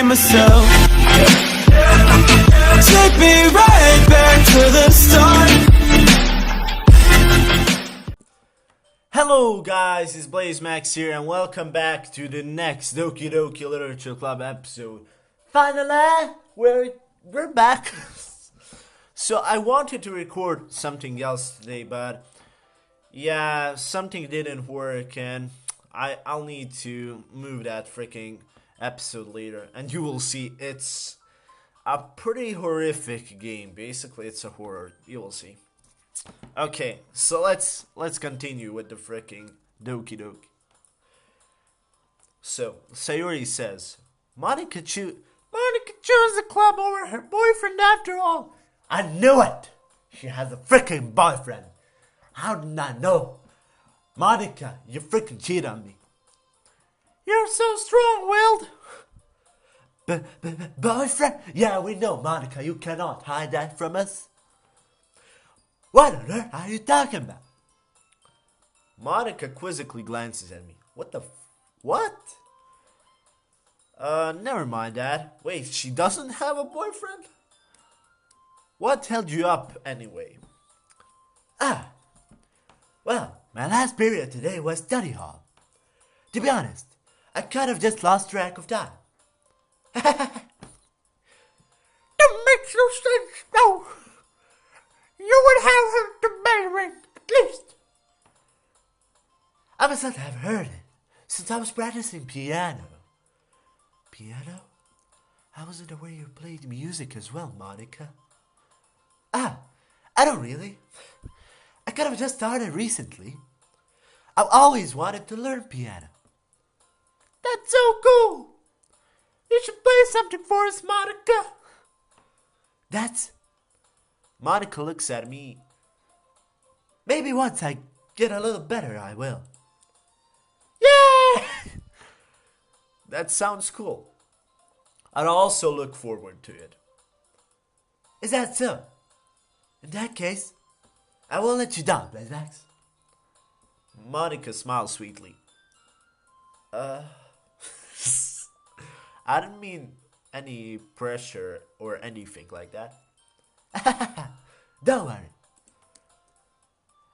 myself. Take me right back to the start. Hello guys, it's Blaze Max here and welcome back to the next Doki Doki Literature Club episode. Finally, we're back. So I wanted to record something else today, but yeah, something didn't work and I'll need to move that freaking episode later, and you will see it's a pretty horrific game. Basically, it's a horror. You will see. Okay, so let's continue with the freaking Doki Doki. So Sayori says, Monica chose the club over her boyfriend after all. I knew it. She has a freaking boyfriend. How did I know? Monica, you freaking cheated on me. You're so strong-willed. Boyfriend? Yeah, we know, Monica. You cannot hide that from us. What on earth are you talking about? Monica quizzically glances at me. What? Never mind that. Wait, she doesn't have a boyfriend? What held you up anyway? Well, my last period today was study hall. To be honest, I kind of just lost track of time. That makes no sense, no. You would have heard the bell ring, at least. I must not have heard it, since I was practicing piano. Piano? I wasn't aware you played music as well, Monica. I don't really. I kind of just started recently. I've always wanted to learn piano. That's so cool. You should play something for us, Monica. Monica looks at me. Maybe once I get a little better, I will. Yeah! That sounds cool. I'd also look forward to it. Is that so? In that case, I won't let you down, Blazax. Monica smiles sweetly. I didn't mean any pressure or anything like that. Don't worry.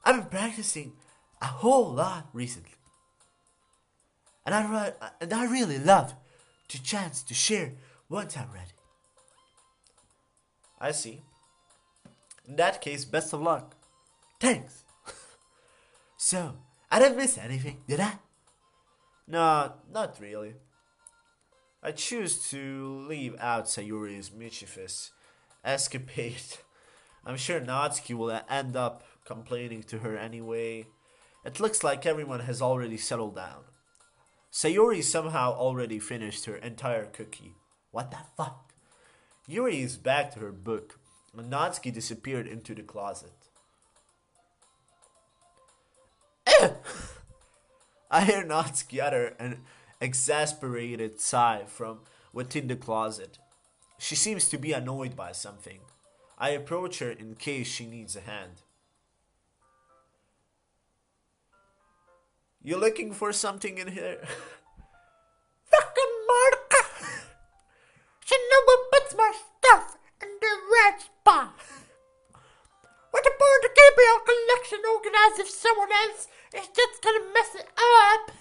I've been practicing a whole lot recently. And I really love the chance to share once I'm ready. I see. In that case, best of luck. Thanks. So, I didn't miss anything, did I? No, not really. I choose to leave out Sayori's mischievous escapade. I'm sure Natsuki will end up complaining to her anyway. It looks like everyone has already settled down. Sayori somehow already finished her entire cookie. What the fuck? Yuri is back to her book, and Natsuki disappeared into the closet. I hear Natsuki utter an exasperated sigh from within the closet. She seems to be annoyed by something. I approach her in case she needs a hand. You looking for something in here? Fucking Monica! She never puts my stuff in the red spot. What's the point of keeping your collection organized if someone else is just gonna mess it up?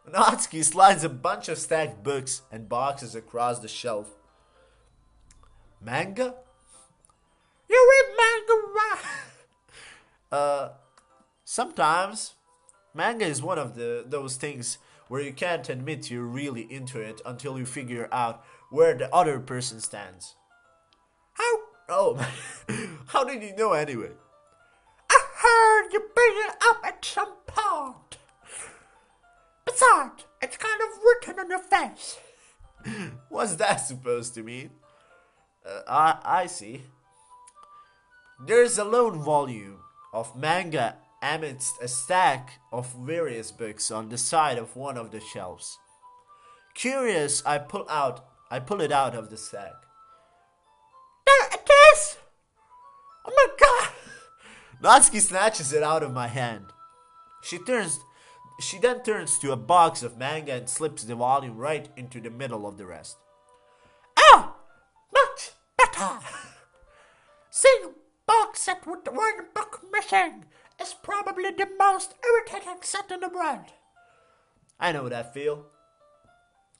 Natsuki slides a bunch of stacked books and boxes across the shelf. Manga? You read manga, right? Sometimes. Manga is one of those things where you can't admit you're really into it until you figure out where the other person stands. How did you know anyway? I heard you bring it up at some point. Besides, it's kind of written on your face. What's that supposed to mean? I see. There's a lone volume of manga amidst a stack of various books on the side of one of the shelves. Curious, I pull it out of the stack. There it is! Oh my god! Natsuki snatches it out of my hand. She then turns to a box of manga and slips the volume right into the middle of the rest. one book missing is probably the most irritating set in the world. I know that feel.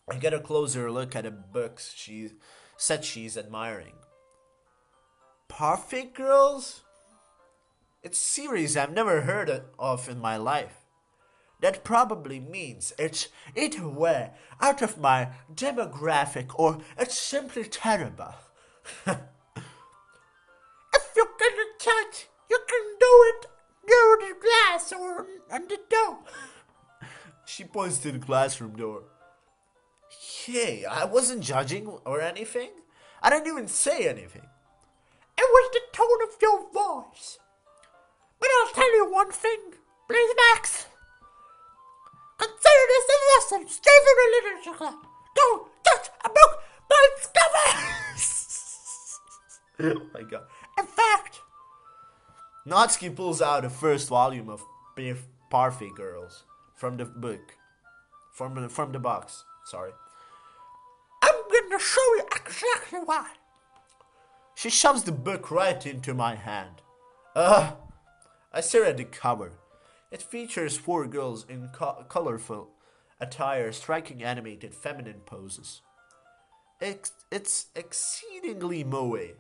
I get a closer look at the books she said she's admiring. Perfect Girls? It's a series I've never heard of in my life. That probably means it's either way out of my demographic or it's simply terrible. If you get a chance, you can do it near the glass or on the door. She points to the classroom door. Hey, I wasn't judging or anything. I didn't even say anything. It was the tone of your voice. But I'll tell you one thing, please, Max. Consider this a lesson. Stay for the literature club. Don't judge a book by its cover. Oh my god. In fact, Natsuki pulls out the first volume of Perfect Girls from the book. From the box. Sorry. I'm going to show you exactly why. She shoves the book right into my hand. I stare at the cover. It features 4 girls in colorful attire striking animated feminine poses. It's exceedingly moe.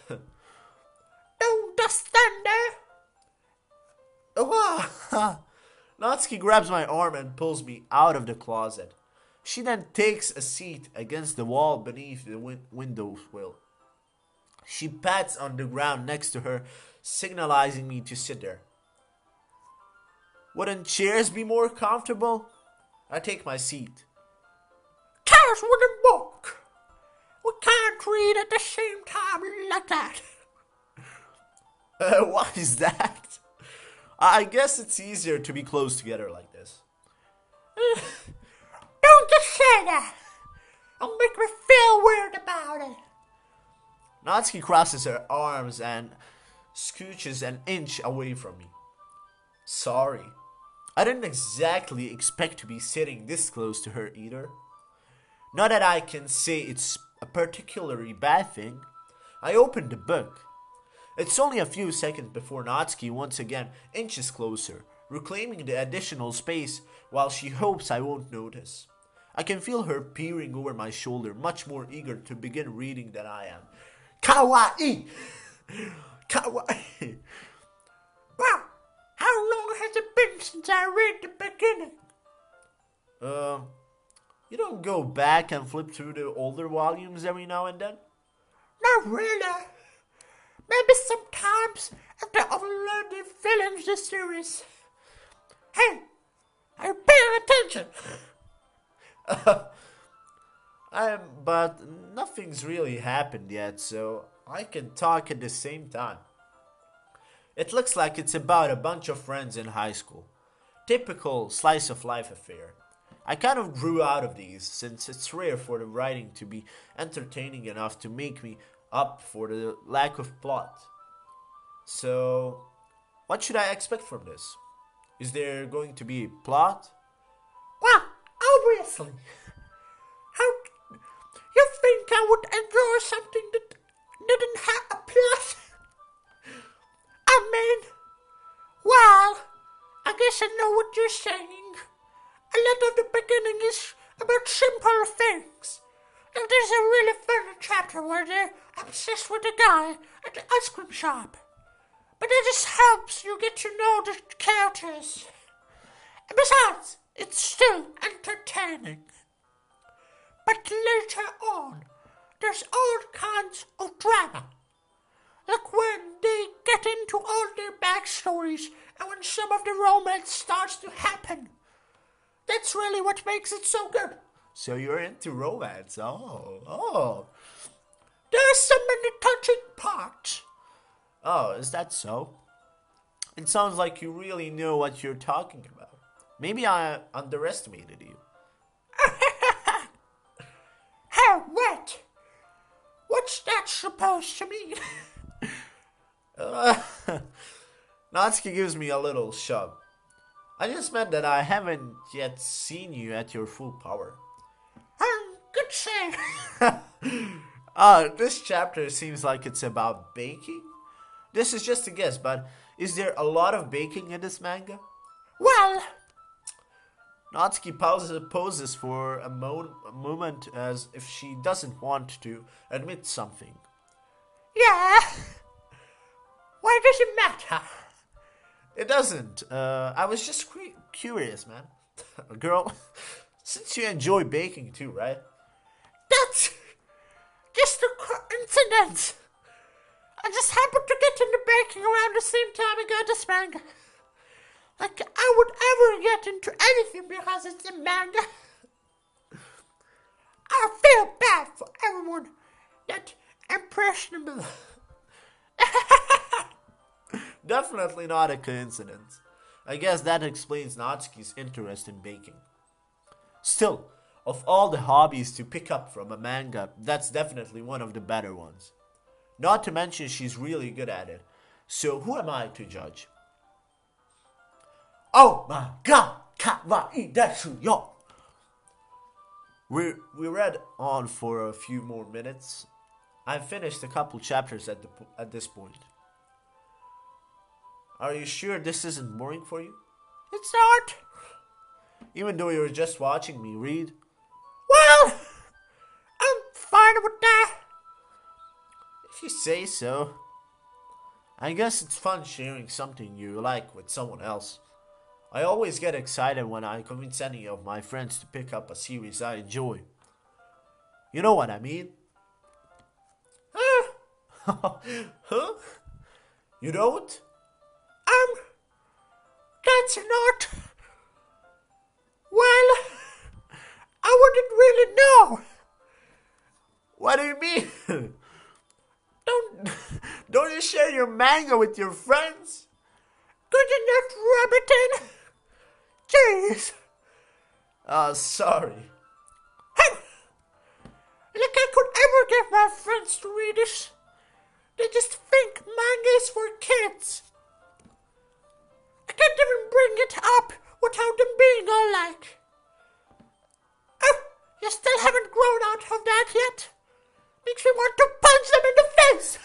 Don't just stand there. Natsuki grabs my arm and pulls me out of the closet. She then takes a seat against the wall beneath the window sill. She pats on the ground next to her, signalizing me to sit there. Wouldn't chairs be more comfortable? I take my seat. Chairs wouldn't work. We can't read at the same time like that. Why is that? I guess it's easier to be close together like this. Don't just say that. It'll make me feel weird about it. Natsuki crosses her arms and scooches an inch away from me. Sorry. I didn't exactly expect to be sitting this close to her either. Not that I can say it's a particularly bad thing. I opened the book. It's only a few seconds before Natsuki once again inches closer, reclaiming the additional space while she hopes I won't notice. I can feel her peering over my shoulder, much more eager to begin reading than I am. Kawai! Kawai! Well, how long has it been since I read the beginning? You don't go back and flip through the older volumes every now and then? Not really. Maybe sometimes after I've already finished the series. Hey, are you paying attention? But nothing's really happened yet, so I can talk at the same time. It looks like it's about a bunch of friends in high school. Typical slice of life affair. I kind of grew out of these, since it's rare for the writing to be entertaining enough to make me up for the lack of plot. So, what should I expect from this? Is there going to be a plot? Well, obviously. How you think I would enjoy something that didn't have a plot? I mean, well, I guess I know what you're saying. A lot of the beginning is about simple things. Like there's a really funny chapter where they're obsessed with a guy at the ice cream shop. But it just helps you get to know the characters. And besides, it's still entertaining. But later on, there's all kinds of drama. Like when they get into all their backstories and when some of the romance starts to happen. That's really what makes it so good. So you're into romance, oh. There's so many touching parts. Oh, is that so? It sounds like you really know what you're talking about. Maybe I underestimated you. Hey, wait! What's that supposed to mean? Natsuki gives me a little shove. I just meant that I haven't yet seen you at your full power. Good save. This chapter seems like it's about baking. This is just a guess, but is there a lot of baking in this manga? Well, Natsuki poses for a moment as if she doesn't want to admit something. yeah. Why does it matter? It doesn't. I was just curious, man. Girl, since you enjoy baking too, right? That's just a coincidence. I just happened to get into baking around the same time I got this manga. Like I would ever get into anything because it's a manga. I feel bad for everyone that impressionable. Definitely not a coincidence. I guess that explains Natsuki's interest in baking. Still, of all the hobbies to pick up from a manga, that's definitely one of the better ones. Not to mention she's really good at it. So who am I to judge? Oh my god! Kawai desu yo! We read on for a few more minutes. I've finished a couple chapters at this point. Are you sure this isn't boring for you? It's not. Even though you're just watching me read? Well, I'm fine with that. If you say so. I guess it's fun sharing something you like with someone else. I always get excited when I convince any of my friends to pick up a series I enjoy. You know what I mean? Huh? You don't? That's not. Well, I wouldn't really know. What do you mean? Don't you share your manga with your friends? Good enough, Rabbitin. Jeez. Sorry. Like I could ever get my friends to read it. They just think manga is for kids. I can't even bring it up without them being all like, oh, you still haven't grown out of that yet? Makes me want to punch them in the face.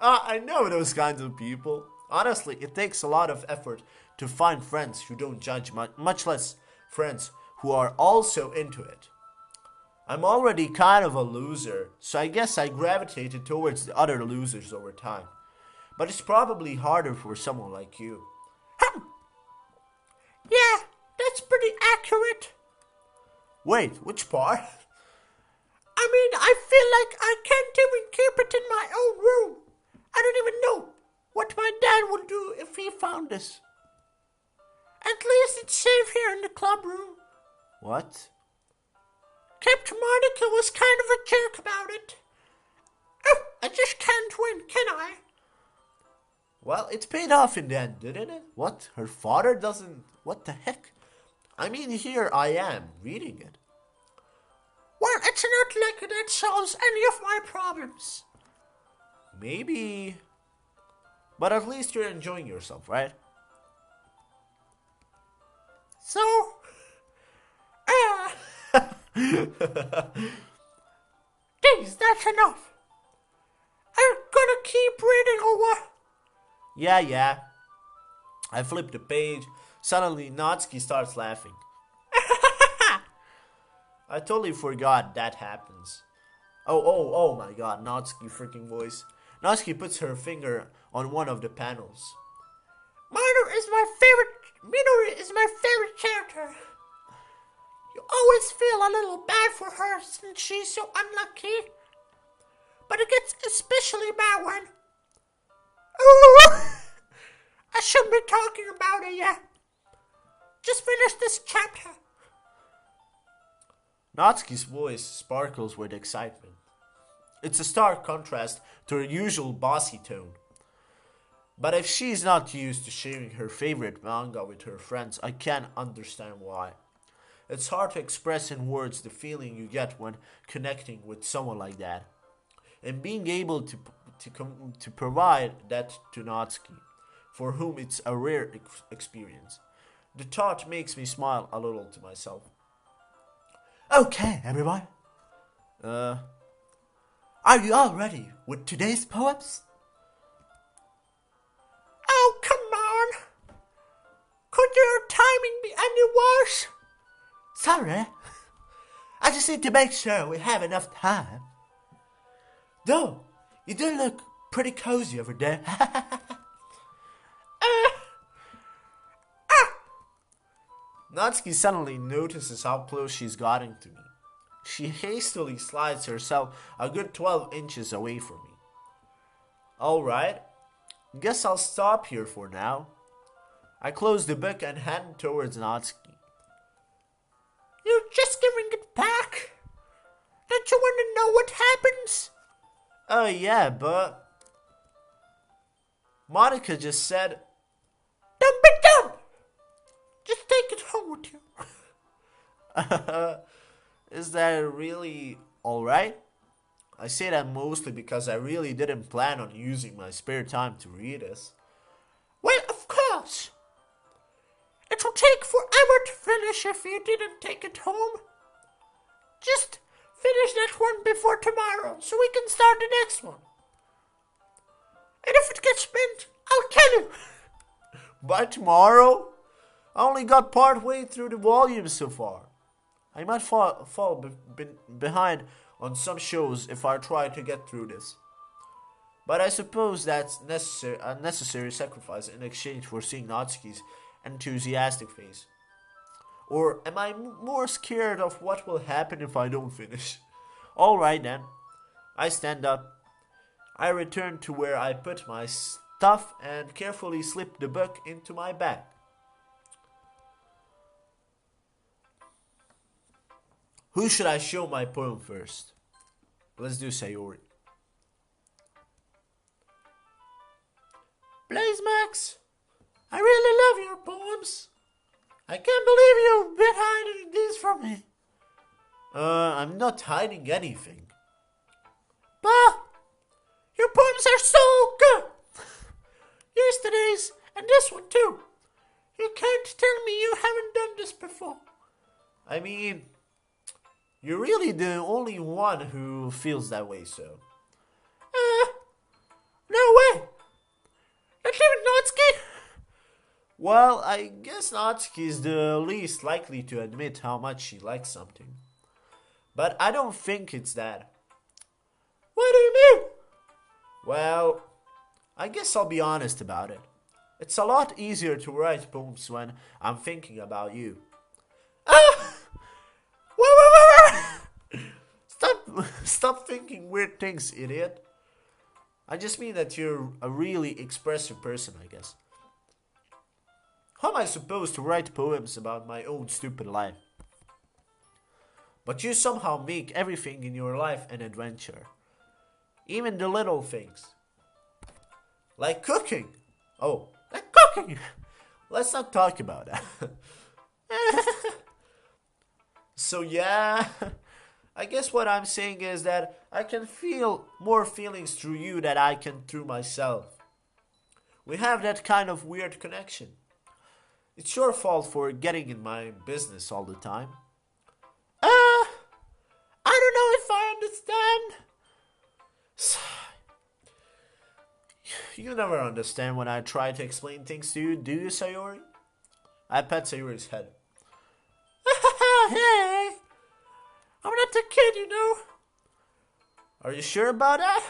I know those kinds of people. Honestly, it takes a lot of effort to find friends who don't judge much less friends who are also into it. I'm already kind of a loser, so I guess I gravitated towards the other losers over time. But it's probably harder for someone like you. Yeah, that's pretty accurate. Wait, which part? I mean, I feel like I can't even keep it in my own room. I don't even know what my dad would do if he found this. At least it's safe here in the club room. What? Captain Monica was kind of a jerk about it. Oh, I just can't win, can I? Well, it paid off in the end, didn't it? What? Her father doesn't... What the heck? I mean, here I am, reading it. Well, it's not like that solves any of my problems. Maybe... But at least you're enjoying yourself, right? So... Geez, that's enough. I'm gonna keep reading or what? Yeah. I flip the page. Suddenly, Natsuki starts laughing. I totally forgot that happens. Oh my god, Natsuki freaking voice. Natsuki puts her finger on one of the panels. Minori is my favorite character. You always feel a little bad for her since she's so unlucky. But it gets especially bad when... Ooh, I shouldn't be talking about it yet. Just finish this chapter. Natsuki's voice sparkles with excitement. It's a stark contrast to her usual bossy tone. But if she's not used to sharing her favorite manga with her friends, I can't understand why. It's hard to express in words the feeling you get when connecting with someone like that. And being able to provide that to Natsuki, for whom it's a rare experience. The thought makes me smile a little to myself. Okay, everyone. Are you all ready with today's poems? Oh, come on. Could your timing be any worse? Sorry. I just need to make sure we have enough time. Though, you do look pretty cozy over there. Natsuki suddenly notices how close she's gotten to me. She hastily slides herself a good 12 inches away from me. Alright, guess I'll stop here for now. I close the book and hand towards Natsuki. You're just giving it back? Don't you want to know what happens? Oh yeah, but Monica just said, Don't be dumb! Just take it home with you. is that really alright? I say that mostly because I really didn't plan on using my spare time to read this. Well, of course. It will take forever to finish if you didn't take it home. Just finish that one before tomorrow so we can start the next one. And if it gets spent, I'll tell you. By tomorrow? I only got part way through the volume so far. I might fall behind on some shows if I try to get through this. But I suppose that's a necessary sacrifice in exchange for seeing Natsuki's enthusiastic face. Or am I more scared of what will happen if I don't finish? Alright then. I stand up. I return to where I put my stuff and carefully slip the book into my bag. Who should I show my poem first? Let's do Sayori. Blaze Max, I really love your poems. I can't believe you've been hiding these from me. I'm not hiding anything. But your poems are so good. Yesterday's and this one too. You can't tell me you haven't done this before. I mean, you're really the only one who feels that way, so. No way. Not even Natsuki. Well, I guess Natsuki is the least likely to admit how much she likes something. But I don't think it's that. What do you mean? Well, I guess I'll be honest about it. It's a lot easier to write poems when I'm thinking about you. Stop thinking weird things, idiot. I just mean that you're a really expressive person, I guess. How am I supposed to write poems about my own stupid life? But you somehow make everything in your life an adventure. Even the little things. Like cooking. Oh, like cooking. Let's not talk about that. So yeah, I guess what I'm saying is that I can feel more feelings through you than I can through myself. We have that kind of weird connection. It's your fault for getting in my business all the time. I don't know if I understand. You never understand when I try to explain things to you, do you, Sayori? I pat Sayori's head. Hey, I'm not a kid, you know. Are you sure about that?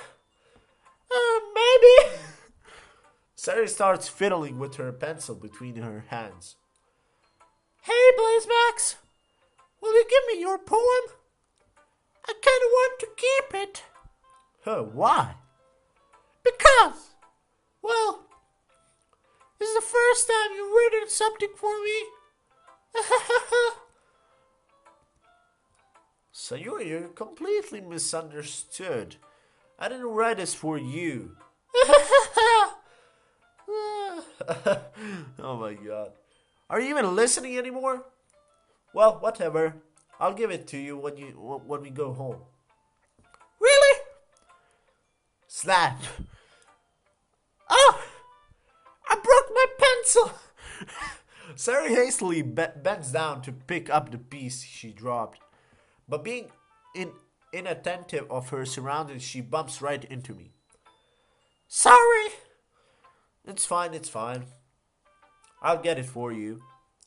Maybe. Sayori starts fiddling with her pencil between her hands. Hey, Blaze Max, will you give me your poem? I kind of want to keep it. Why? Because, well, this is the first time you've written something for me. Sayori, you're completely misunderstood. I didn't write this for you. Oh my god. Are you even listening anymore? Well, whatever. I'll give it to you when we go home. Really? Slap. Oh! I broke my pencil! Sayori hastily bends down to pick up the piece she dropped. But being inattentive of her surroundings, she bumps right into me. Sorry. It's fine, it's fine. I'll get it for you.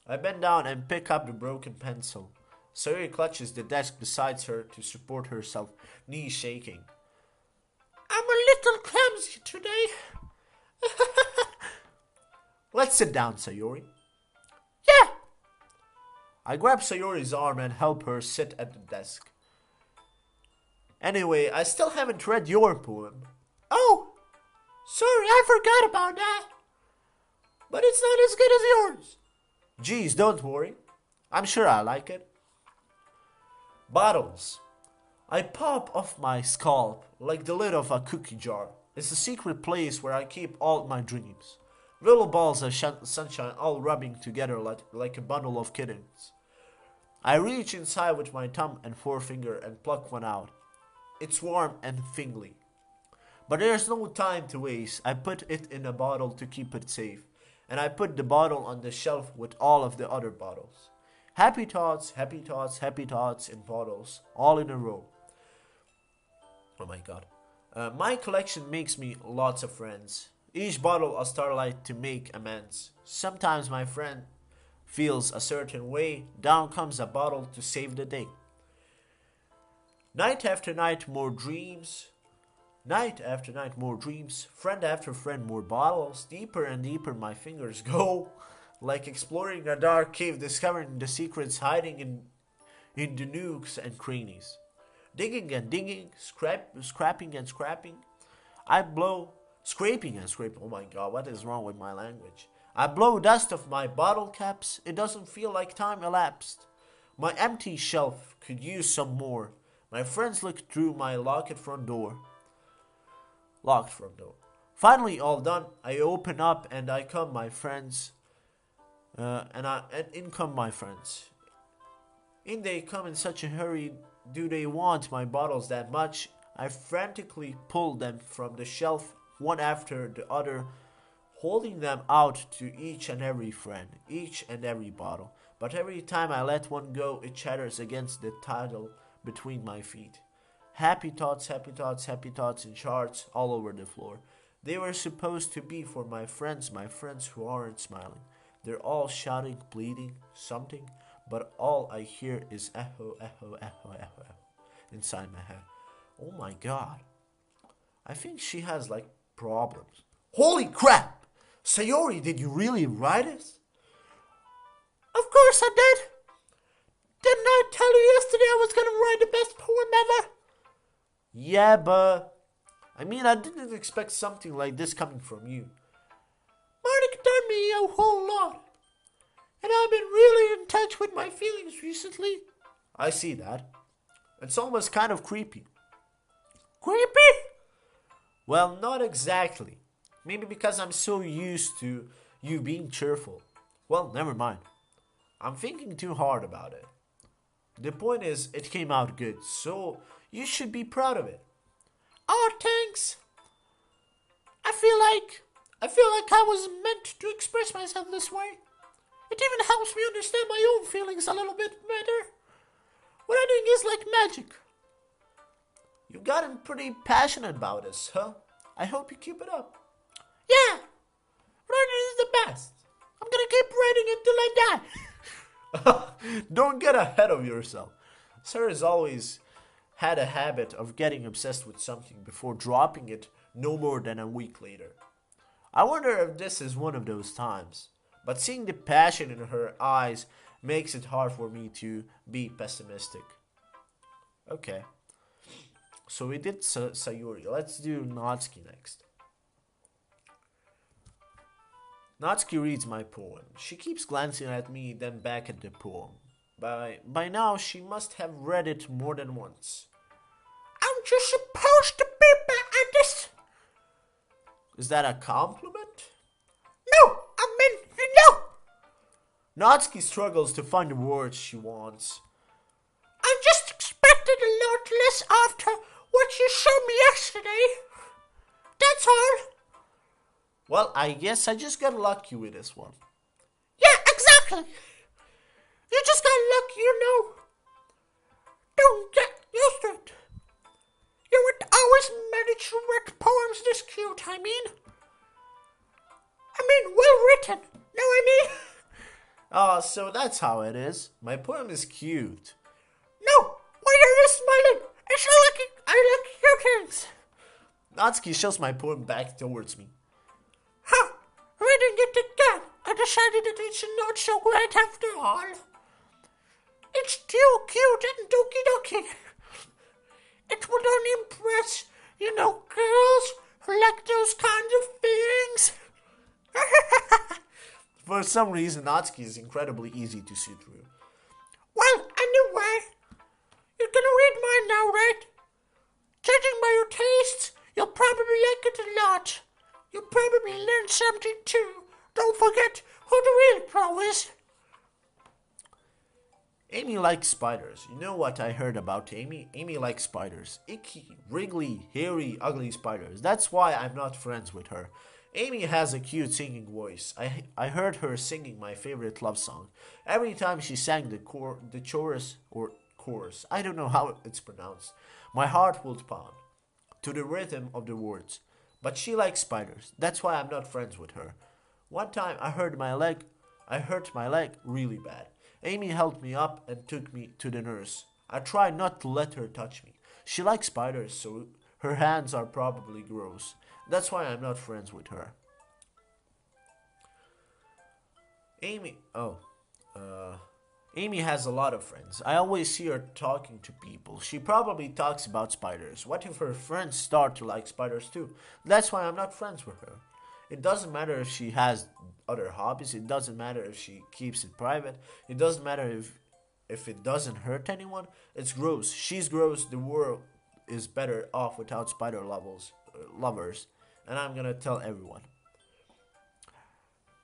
I bend down and pick up the broken pencil. Sayori clutches the desk beside her to support herself, knees shaking. I'm a little clumsy today. Let's sit down, Sayori. Yeah. I grab Sayori's arm and help her sit at the desk. Anyway, I still haven't read your poem. Oh, sorry, I forgot about that. But it's not as good as yours. Geez, don't worry. I'm sure I like it. Bottles. I pop off my scalp like the lid of a cookie jar. It's a secret place where I keep all my dreams. Little balls of sunshine all rubbing together like a bundle of kittens. I reach inside with my thumb and forefinger and pluck one out. It's warm and fingly. But there's no time to waste. I put it in a bottle to keep it safe. And I put the bottle on the shelf with all of the other bottles. Happy thoughts, happy thoughts, happy thoughts in bottles, all in a row. Oh my god. My collection makes me lots of friends. Each bottle a starlight to make amends. Sometimes my friend feels a certain way. Down comes a bottle to save the day. Night after night, more dreams. Night after night, more dreams. Friend after friend, more bottles. Deeper and deeper my fingers go. Like exploring a dark cave, discovering the secrets hiding in the nooks and crannies. Digging and digging, scrapping and scrapping. I blow, scraping and scraping. Oh my god, what is wrong with my language? I blow dust off my bottle caps. It doesn't feel like time elapsed. My empty shelf could use some more. My friends look through my locked front door. Finally, all done. I open up and I come, my friends. And in come my friends. In they come in such a hurry. Do they want my bottles that much? I frantically pull them from the shelf, one after the other, holding them out to each and every friend, each and every bottle. But every time I let one go, it chatters against the title between my feet. Happy thoughts, happy thoughts, happy thoughts in charts all over the floor. They were supposed to be for my friends who aren't smiling. They're all shouting, pleading, something, but all I hear is echo, echo, echo, echo, echo inside my head. Oh my god. I think she has like problems. Holy crap! Sayori, did you really write it? Of course I did. Didn't I tell you yesterday I was gonna write the best poem ever? Yeah, but I mean, I didn't expect something like this coming from you. Marnik done me a whole lot. And I've been really in touch with my feelings recently. I see that. It's almost kind of creepy. Creepy? Well, not exactly. Maybe because I'm so used to you being cheerful. Well, never mind. I'm thinking too hard about it. The point is, it came out good, so you should be proud of it. Oh, thanks. I feel like I was meant to express myself this way. It even helps me understand my own feelings a little bit better. Writing is like magic. You've gotten pretty passionate about this, huh? I hope you keep it up. Yeah, writing is the best. I'm gonna keep writing until I die. Don't get ahead of yourself. Sarah's always had a habit of getting obsessed with something before dropping it no more than a week later. I wonder if this is one of those times. But seeing the passion in her eyes makes it hard for me to be pessimistic. Okay. So we did Sayori. Let's do Natsuki next. Natsuki reads my poem. She keeps glancing at me, then back at the poem. By now, she must have read it more than once. Aren't you supposed to be bad at this? Is that a compliment? No, I mean, no. Natsuki struggles to find the words she wants. I just expected a lot less after what you showed me yesterday. That's all. Well, I guess I just got lucky with this one. Yeah, exactly. You just got lucky, you know. Don't get used to it. You would always manage to write poems this cute, I mean. Oh, so that's how it is. My poem is cute. No, why are you smiling? It's not like I like cute things. Natsuki shows my poem back towards me. Huh, reading it again, I decided that it's not so great after all. It's too cute and Doki Doki. It would only impress, girls who like those kinds of things. For some reason, Natsuki is incredibly easy to see through. Well, anyway, you're gonna read mine now, right? Judging by your tastes, you'll probably like it a lot. You'll probably learn something too. Don't forget who the real pro is. Amy likes spiders. You know what I heard about Amy? Amy likes spiders. Icky, wriggly, hairy, ugly spiders. That's why I'm not friends with her. Amy has a cute singing voice. I heard her singing my favorite love song. Every time she sang the chorus or chorus, I don't know how it's pronounced, my heart would pound to the rhythm of the words. But she likes spiders. That's why I'm not friends with her. One time I hurt my leg really bad. Amy held me up and took me to the nurse. I tried not to let her touch me. She likes spiders, so her hands are probably gross. That's why I'm not friends with her. Amy has a lot of friends. I always see her talking to people. She probably talks about spiders. What if her friends start to like spiders too? That's why I'm not friends with her. It doesn't matter if she has other hobbies. It doesn't matter if she keeps it private. It doesn't matter if it doesn't hurt anyone. It's gross. She's gross. The world is better off without lovers. And I'm gonna tell everyone.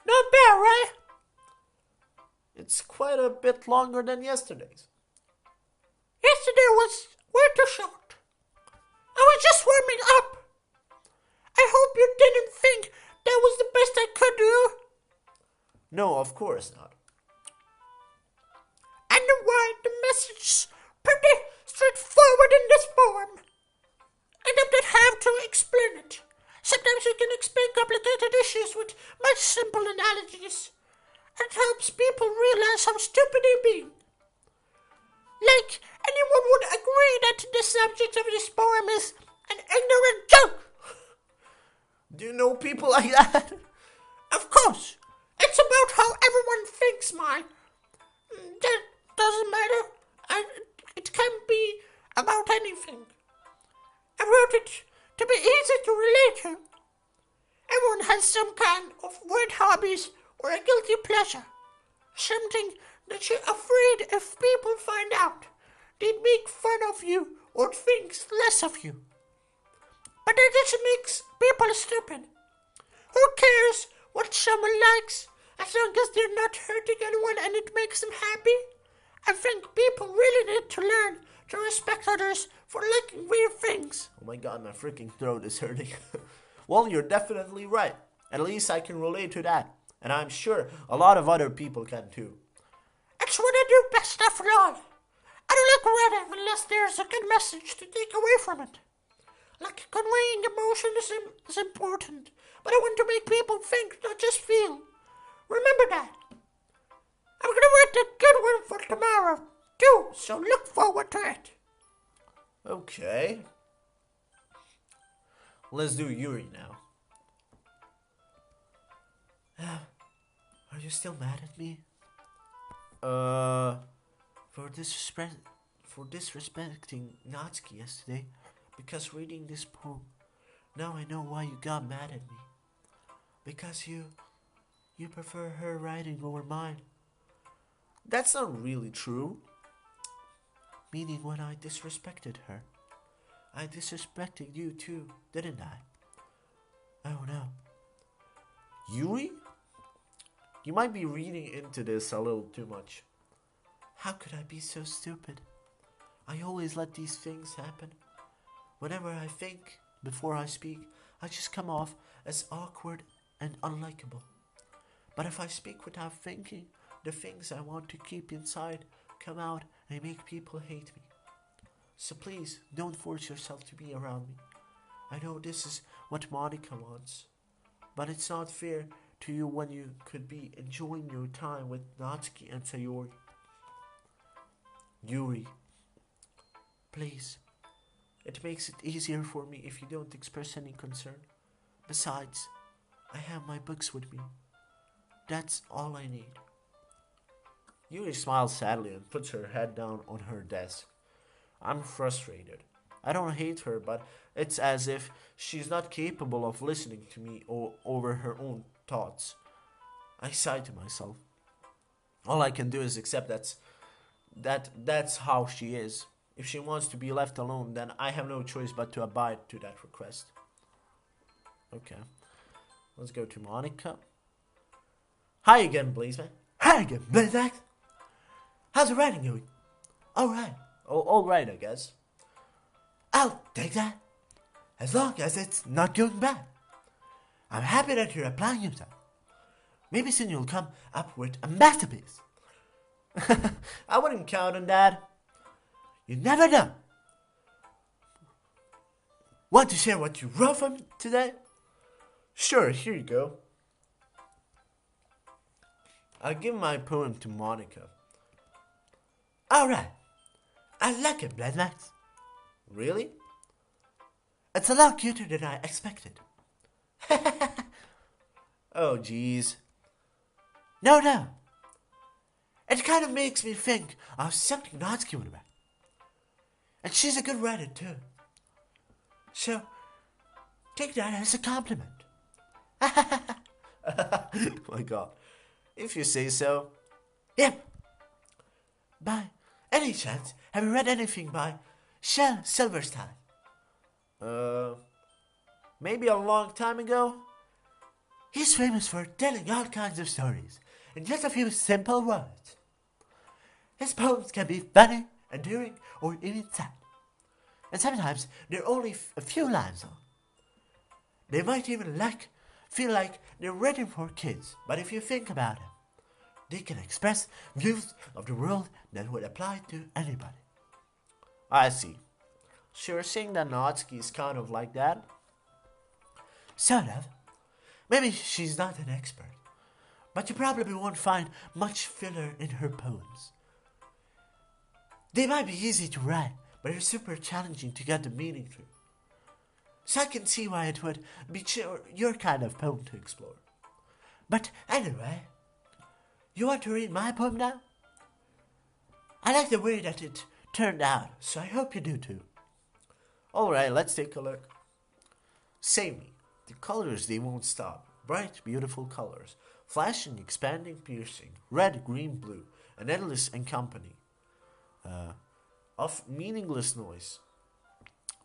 Not bad, right? It's quite a bit longer than yesterday's. Yesterday was way too short. I was just warming up. I hope you didn't think that was the best I could do. No, of course not. Anyway, the message is pretty straightforward in this poem. I don't have to explain it. Sometimes you can explain complicated issues with much simple analogies. It helps people realize how stupid they're being. Like, anyone would agree that the subject of this poem is an ignorant joke. Do you know people like that? Of course. It's about how everyone thinks, mine. That doesn't matter. It can be about anything. I wrote it to be easy to relate to. Everyone has some kind of weird hobbies or a guilty pleasure. Something that you're afraid if people find out, they'd make fun of you or think less of you. But that just makes people stupid. Who cares what someone likes as long as they're not hurting anyone and it makes them happy? I think people really need to learn to respect others for liking weird things. Oh my god, my freaking throat is hurting. Well, you're definitely right. At least I can relate to that. And I'm sure a lot of other people can too. It's what I do best after all. I don't like reading unless there's a good message to take away from it. Like conveying emotion is important, but I want to make people think, not just feel. Remember that. I'm gonna write a good one for tomorrow, too, so look forward to it. Okay. Let's do Yuri now. Are you still mad at me? For disrespecting Natsuki yesterday, because reading this poem. Now I know why you got mad at me. Because you prefer her writing over mine. That's not really true. Meaning when I disrespected her, I disrespected you too, didn't I? Oh no. Yuri? You might be reading into this a little too much. How could I be so stupid? I always let these things happen. Whenever I think before I speak, I just come off as awkward and unlikable. But if I speak without thinking, the things I want to keep inside come out and make people hate me. So please, don't force yourself to be around me. I know this is what Monica wants, but it's not fair to you when you could be enjoying your time with Natsuki and Sayori. Yuri, please. It makes it easier for me if you don't express any concern. Besides, I have my books with me. That's all I need. Yuri smiles sadly and puts her head down on her desk. I'm frustrated. I don't hate her, but it's as if she's not capable of listening to me over her own thoughts. I sigh to myself. All I can do is accept that's how she is. If she wants to be left alone, then I have no choice but to abide to that request. Okay. Let's go to Monica. Hi again, Blazeman. Hi again, Blazeman. How's the writing going? Alright. Alright, I guess. I'll take that. As long as it's not going bad. I'm happy that you're applying yourself. Maybe soon you'll come up with a masterpiece. I wouldn't count on that. You never know. Want to share what you wrote for me today? Sure, here you go. I'll give my poem to Monica. Alright. I like it, Blood Max. Really? It's a lot cuter than I expected. Oh, jeez. No. It kind of makes me think of something Natsuki would write. And she's a good writer, too. So, take that as a compliment. Oh my god. If you say so. Yep. By any chance, have you read anything by Shel Silverstein? Maybe a long time ago? He's famous for telling all kinds of stories in just a few simple words. His poems can be funny, endearing, or even sad. And sometimes they're only a few lines long. They might even feel like they're written for kids, but if you think about it, they can express views of the world that would apply to anybody. I see. So you're saying that Natsuki is kind of like that? Sort of. Maybe she's not an expert, but you probably won't find much filler in her poems. They might be easy to write, but they're super challenging to get the meaning through. So I can see why it would be your kind of poem to explore. But anyway, you want to read my poem now? I like the way that it turned out, so I hope you do too. Alright, let's take a look. Save me. The colors, they won't stop. Bright, beautiful colors. Flashing, expanding, piercing. Red, green, blue. An endless and company. Of meaningless noise.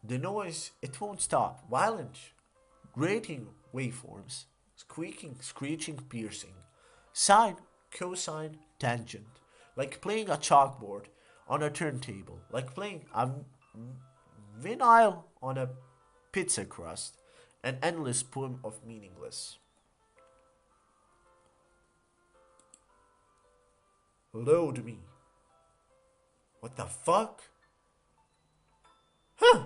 The noise, it won't stop. Violent, grating waveforms. Squeaking, screeching, piercing. Sine, cosine, tangent. Like playing a chalkboard on a turntable. Like playing a vinyl on a pizza crust. An endless poem of meaningless. Load me. What the fuck? Huh.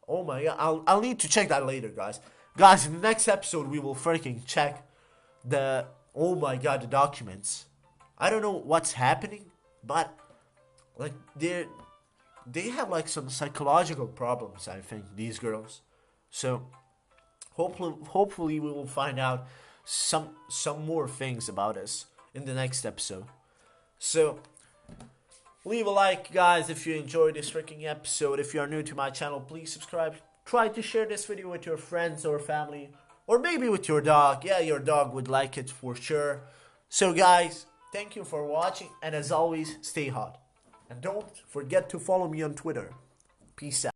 Oh my god, I'll need to check that later, guys. Guys, in the next episode, we will freaking check the, oh my god, the documents. I don't know what's happening, but, like, they have, like, some psychological problems, I think, these girls. So, hopefully we will find out some more things about us in the next episode. So, leave a like, guys, if you enjoyed this freaking episode. If you are new to my channel, please subscribe. Try to share this video with your friends or family, or maybe with your dog. Yeah, your dog would like it for sure. So, guys, thank you for watching, and as always, stay hot. And don't forget to follow me on Twitter. Peace out.